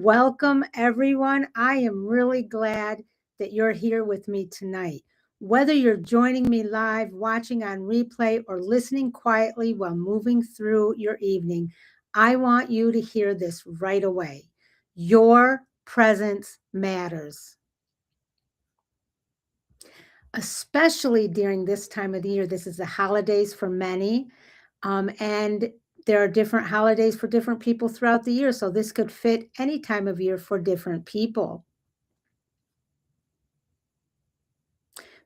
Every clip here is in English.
Welcome, everyone. I am really glad that you're here with me tonight. Whether you're joining me live, watching on replay, or listening quietly while moving through your evening, I want you to hear this right away. Your presence matters. Especially during this time of the year. This is the holidays for many, and there are different holidays for different people throughout the year. So this could fit any time of year for different people.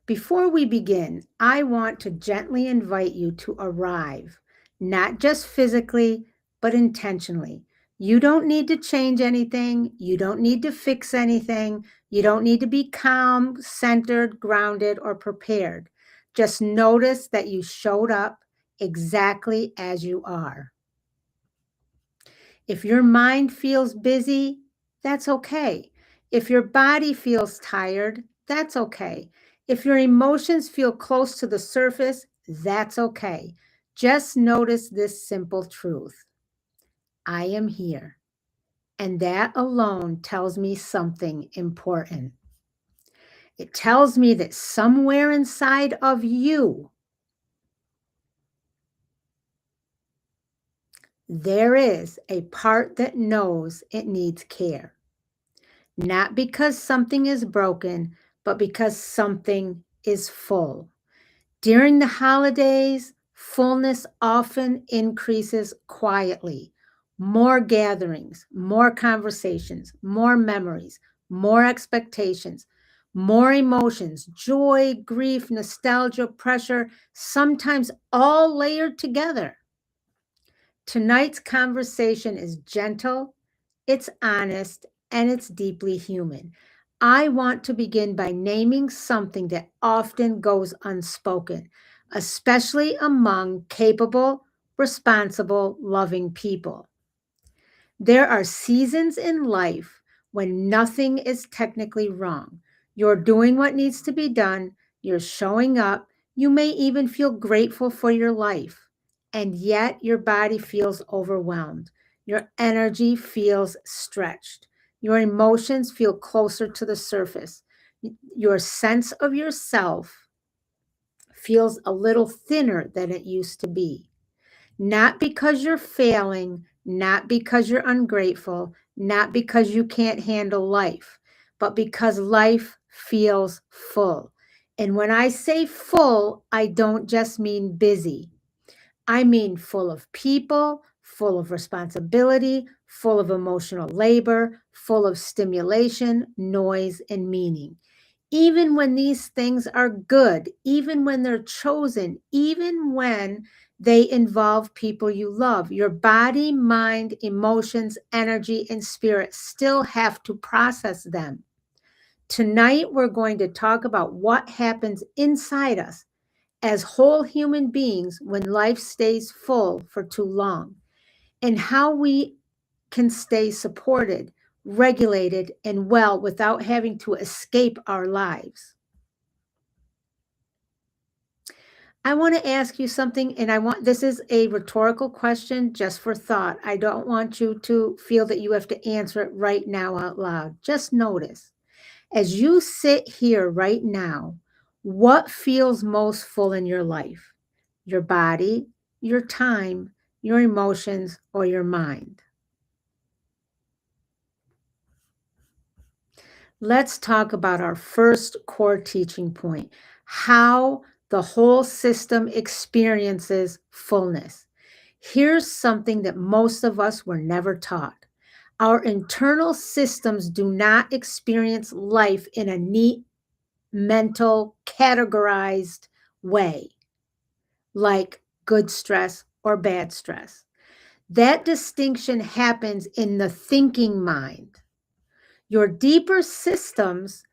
Before we begin, I want to gently invite you to arrive, not just physically, but intentionally. You don't need to change anything. You don't need to fix anything. You don't need to be calm, centered, grounded, or prepared. Just notice that you showed up exactly as you are. If your mind feels busy, that's okay. If your body feels tired, that's okay. If your emotions feel close to the surface, that's okay. Just notice this simple truth. I am here. And that alone tells me something important. It tells me that somewhere inside of you, there is a part that knows it needs care. Not because something is broken, but because something is full. During the holidays, fullness often increases quietly. More gatherings, more conversations, more memories, more expectations, more emotions, joy, grief, nostalgia, pressure, sometimes all layered together. Tonight's conversation is gentle, it's honest, and it's deeply human. I want to begin by naming something that often goes unspoken, especially among capable, responsible, loving people. There are seasons in life when nothing is technically wrong. You're doing what needs to be done, you're showing up, you may even feel grateful for your life, and yet your body feels overwhelmed. Your energy feels stretched. Your emotions feel closer to the surface. Your sense of yourself feels a little thinner than it used to be. Not because you're failing, not because you're ungrateful, not because you can't handle life, but because life feels full. And when I say full, I don't just mean busy. I mean full of people, full of responsibility, full of emotional labor, full of stimulation, noise, and meaning. Even when these things are good, even when they're chosen, even when they involve people you love, your body, mind, emotions, energy, and spirit still have to process them. Tonight, we're going to talk about what happens inside us as whole human beings when life stays full for too long, and how we can stay supported, regulated, and well without having to escape our lives. I want to ask you something, and this is a rhetorical question just for thought. I don't want you to feel that you have to answer it right now out loud. Just notice, as you sit here right now, what feels most full in your life? Your body, your time, your emotions, or your mind? Let's talk about our first core teaching point, how the whole system experiences fullness. Here's something that most of us were never taught. Our internal systems do not experience life in a neat, mental, categorized way, like good stress or bad stress. That distinction happens in the thinking mind. Your deeper systems,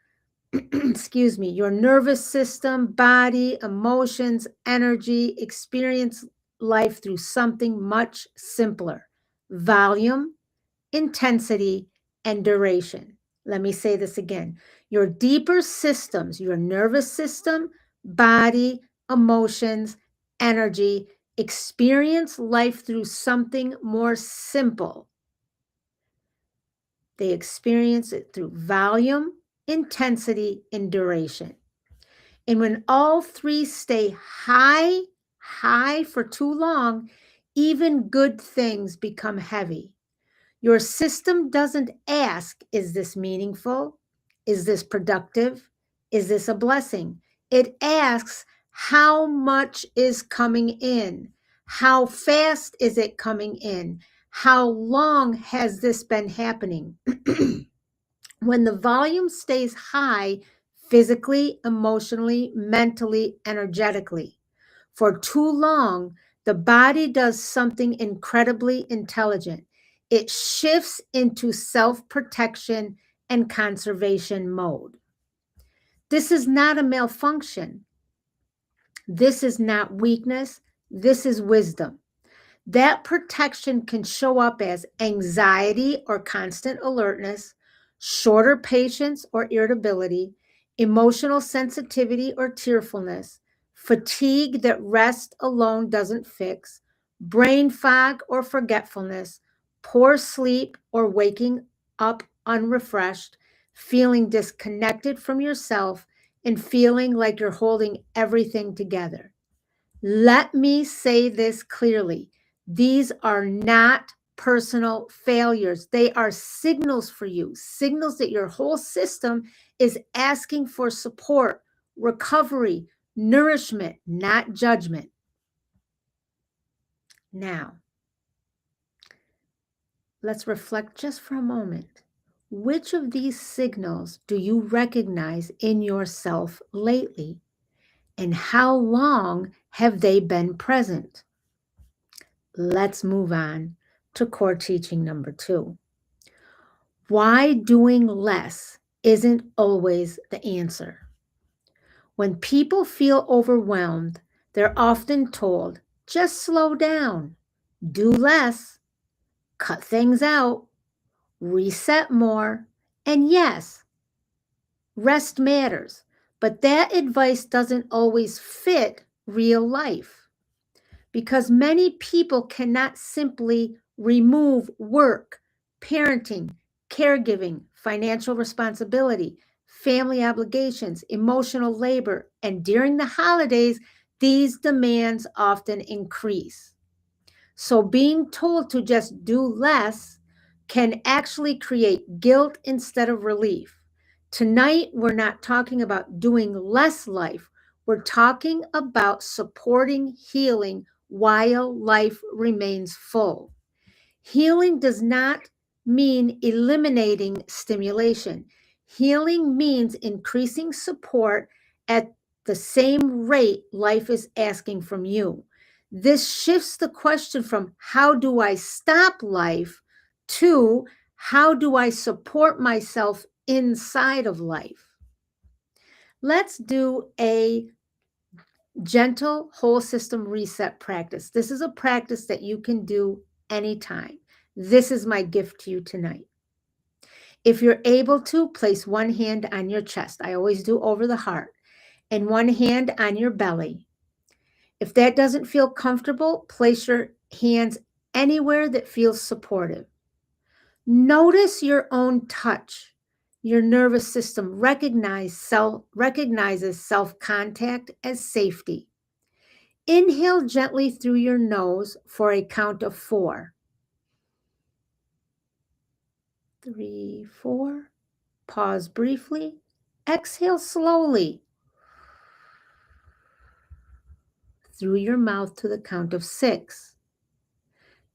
excuse me, your nervous system, body, emotions, energy, experience life through something much simpler: volume, intensity, and duration. Let me say this again. Your deeper systems, your nervous system, body, emotions, energy, experience life through something more simple: They experience it through volume, intensity, and duration. And when all three stay high for too long, even good things become heavy. Your system doesn't ask, is this meaningful? Is this productive? Is this a blessing? It asks, how much is coming in? How fast is it coming in? How long has this been happening? When the volume stays high, physically, emotionally, mentally, energetically, for too long, the body does something incredibly intelligent. It shifts into self-protection and conservation mode. This is not a malfunction. This is not weakness. This is wisdom. That protection can show up as anxiety or constant alertness, shorter patience or irritability, emotional sensitivity or tearfulness, fatigue that rest alone doesn't fix, brain fog or forgetfulness, poor sleep or waking up unrefreshed, feeling disconnected from yourself, and feeling like you're holding everything together. Let me say this clearly. These are not personal failures. They are signals for you, signals that your whole system is asking for support, recovery, nourishment, not judgment. Now, let's reflect just for a moment. Which of these signals do you recognize in yourself lately? And how long have they been present? Let's move on to core teaching number 2. Why doing less isn't always the answer. When people feel overwhelmed, they're often told, just slow down, do less, cut things out, reset more, and yes, rest matters, but that advice doesn't always fit real life, because many people cannot simply remove work, parenting, caregiving, financial responsibility, family obligations, emotional labor, and during the holidays, these demands often increase. So being told to just do less can actually create guilt instead of relief. Tonight, we're not talking about doing less life. We're talking about supporting healing while life remains full. Healing does not mean eliminating stimulation. Healing means increasing support at the same rate life is asking from you. This shifts the question from how do I stop life to how do I support myself inside of life? Let's do a gentle whole system reset practice. This is a practice that you can do anytime. This is my gift to you tonight. If you're able to, place one hand on your chest. I always do over the heart, and one hand on your belly. If that doesn't feel comfortable, place your hands anywhere that feels supportive. Notice your own touch. Your nervous system recognizes self-contact as safety. Inhale gently through your nose for a count of 4. 3, 4. Pause briefly. Exhale slowly through your mouth to the count of 6.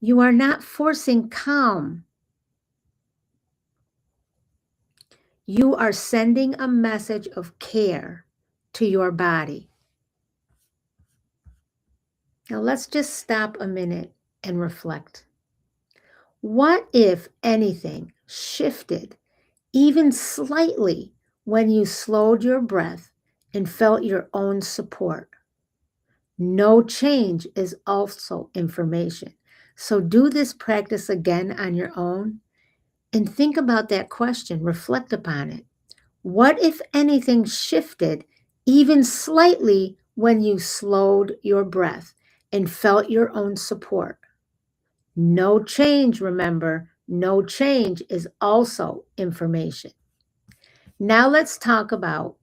You are not forcing calm. You are sending a message of care to your body. Now let's just stop a minute and reflect. What, if anything, shifted even slightly when you slowed your breath and felt your own support? No change is also information. So do this practice again on your own and think about that question. Reflect upon it. What, if anything, shifted even slightly when you slowed your breath and felt your own support? No change, remember, No change is also information. Now let's talk about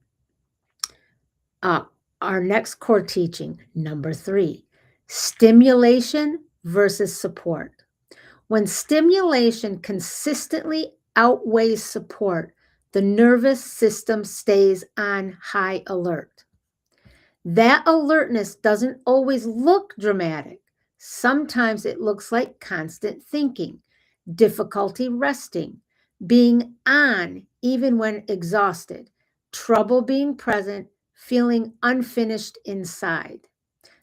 our next core teaching, number 3, stimulation versus support. When stimulation consistently outweighs support, the nervous system stays on high alert. That alertness doesn't always look dramatic. Sometimes it looks like constant thinking, difficulty resting, being on even when exhausted, trouble being present, feeling unfinished inside.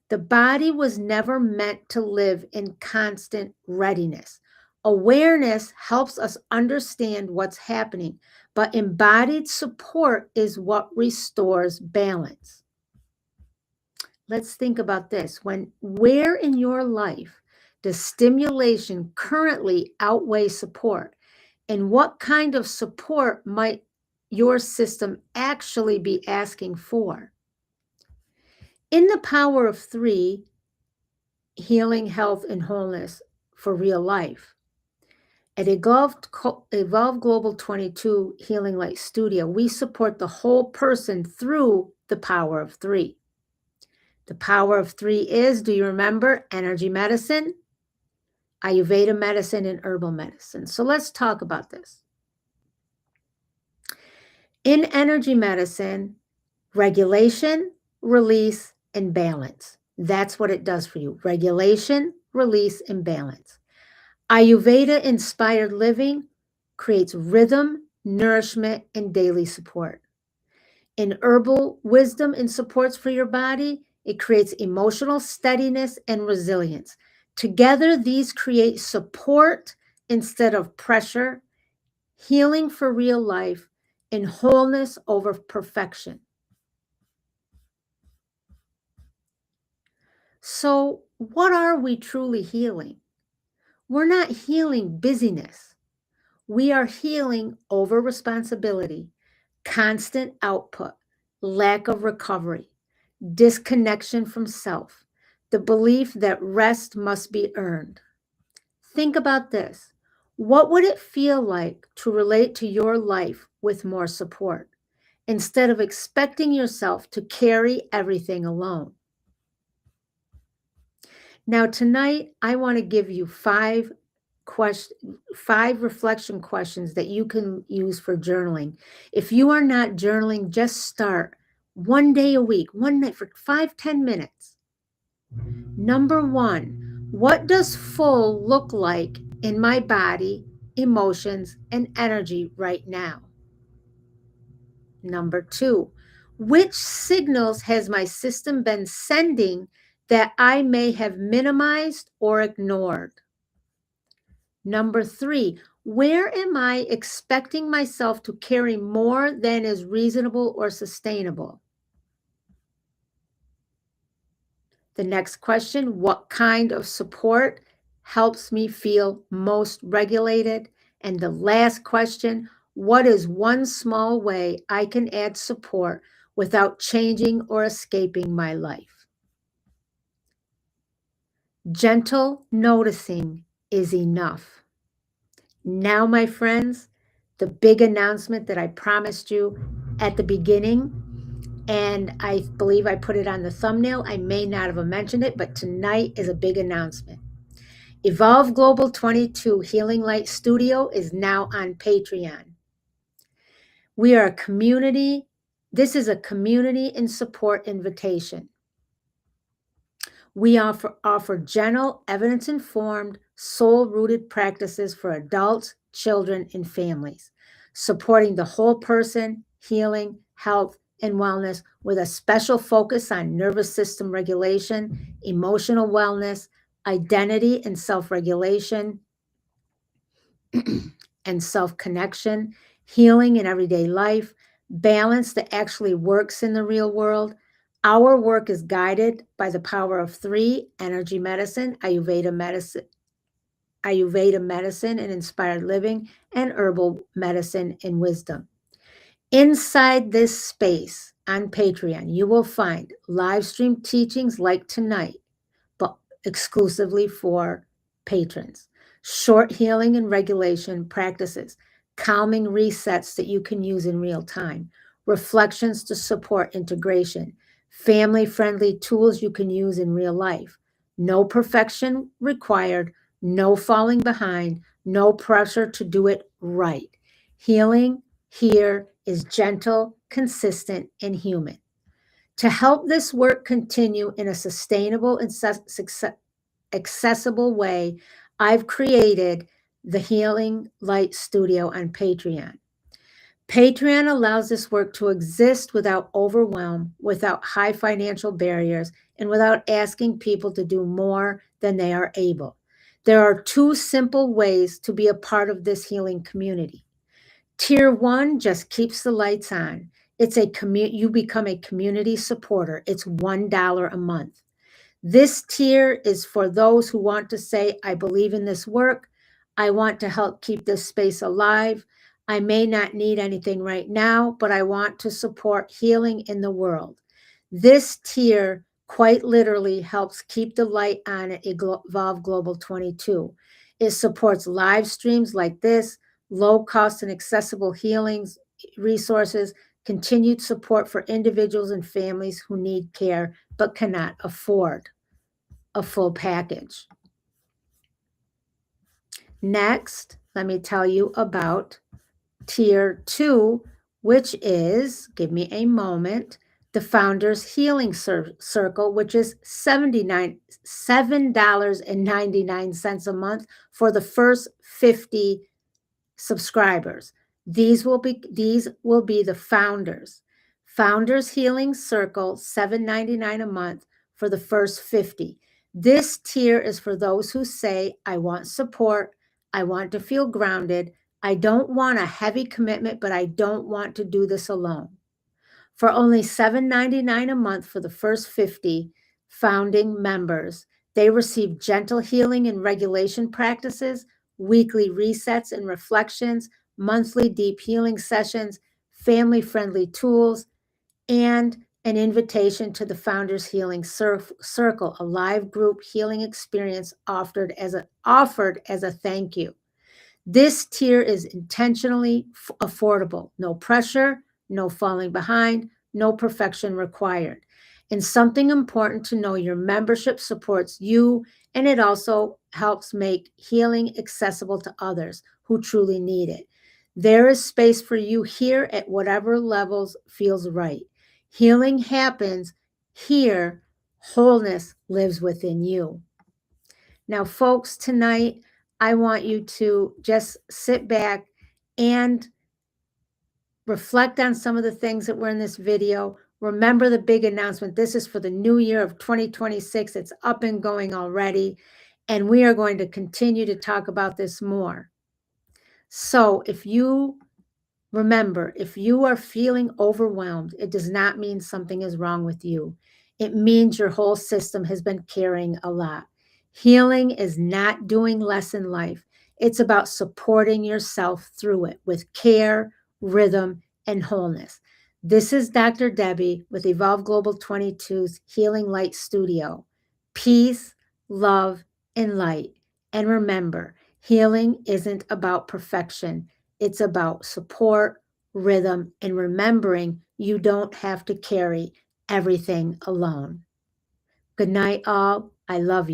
The body was never meant to live in constant readiness. Awareness helps us understand what's happening, but embodied support is what restores balance. Let's think about this. Where in your life does stimulation currently outweigh support? And what kind of support might your system actually be asking for? In the Power of 3, Healing, Health, and Wholeness for Real Life, at Evolved Global 22 Healing Light Studio, we support the whole person through the Power of 3. The Power of 3 is, do you remember, energy medicine, Ayurveda medicine, and herbal medicine. So let's talk about this. In energy medicine, regulation, release, and balance. That's what it does for you. Regulation, release, and balance. Ayurveda-inspired living creates rhythm, nourishment, and daily support. In herbal wisdom and supports for your body, it creates emotional steadiness and resilience. Together, these create support instead of pressure, healing for real life, and wholeness over perfection. So, what are we truly healing? We're not healing busyness. We are healing over responsibility, constant output, lack of recovery, disconnection from self, the belief that rest must be earned. Think about this. What would it feel like to relate to your life with more support instead of expecting yourself to carry everything alone? Now, tonight, I want to give you 5 reflection questions that you can use for journaling. If you are not journaling, just start one day a week, one night for 5-10 minutes. Number 1, what does full look like in my body, emotions, and energy right now? Number 2, which signals has my system been sending that I may have minimized or ignored? Number 3, where am I expecting myself to carry more than is reasonable or sustainable? The next question, what kind of support helps me feel most regulated? And the last question, what is one small way I can add support without changing or escaping my life? Gentle noticing is enough. Now, my friends, the big announcement that I promised you at the beginning, and I believe I put it on the thumbnail. I may not have mentioned it, but tonight is a big announcement. Evolve Global 22 Healing Light Studio is now on Patreon. We are a community. This is a community and support invitation. We offer gentle, evidence-informed, soul-rooted practices for adults, children, and families, supporting the whole person, healing, health, and wellness with a special focus on nervous system regulation, emotional wellness, identity and self-regulation, and self-connection, healing in everyday life, balance that actually works in the real world. Our work is guided by the Power of 3, energy medicine, Ayurveda medicine and inspired living, and herbal medicine and wisdom. Inside this space on Patreon, you will find live stream teachings like tonight, but exclusively for patrons. short healing and regulation practices, calming resets that you can use in real time, reflections to support integration, family-friendly tools you can use in real life. No perfection required, no falling behind, no pressure to do it right. Healing here is gentle, consistent, and human. To help this work continue in a sustainable and accessible way, I've created the Healing Light Studio on Patreon. Patreon allows this work to exist without overwhelm, without high financial barriers, and without asking people to do more than they are able. There are two simple ways to be a part of this healing community. Tier 1 just keeps the lights on. You become a community supporter. It's $1 a month. This tier is for those who want to say, I believe in this work. I want to help keep this space alive. I may not need anything right now, but I want to support healing in the world. This tier quite literally helps keep the light on at Evolve Global 22. It supports live streams like this, low cost and accessible healings resources, continued support for individuals and families who need care but cannot afford a full package. Next, let me tell you about Tier 2, which is, give me a moment, the Founders Healing Circle, which is $7.99 a month for the first 50 subscribers. These will be the founders. Founders Healing Circle, $7.99 a month for the first 50. This tier is for those who say, I want support, I want to feel grounded, I don't want a heavy commitment, but I don't want to do this alone. For only $7.99 a month for the first 50 founding members, they receive gentle healing and regulation practices, weekly resets and reflections, monthly deep healing sessions, family-friendly tools, and an invitation to the Founders Healing Circle, a live group healing experience offered as a thank you. This tier is intentionally affordable. No pressure, no falling behind, no perfection required. And something important to know, your membership supports you, and it also helps make healing accessible to others who truly need it. There is space for you here at whatever levels feels right. Healing happens here. Wholeness lives within you. Now, folks, tonight, I want you to just sit back and reflect on some of the things that were in this video. Remember the big announcement. This is for the new year of 2026. It's up and going already, and we are going to continue to talk about this more. So remember, if you are feeling overwhelmed, it does not mean something is wrong with you. It means your whole system has been carrying a lot. Healing is not doing less in life. It's about supporting yourself through it with care, rhythm, and wholeness. This is Dr. Debbie with Evolve Global 22's Healing Light Studio. Peace, love, and light. And remember, healing isn't about perfection. It's about support, rhythm, and remembering you don't have to carry everything alone. Good night, all. I love you.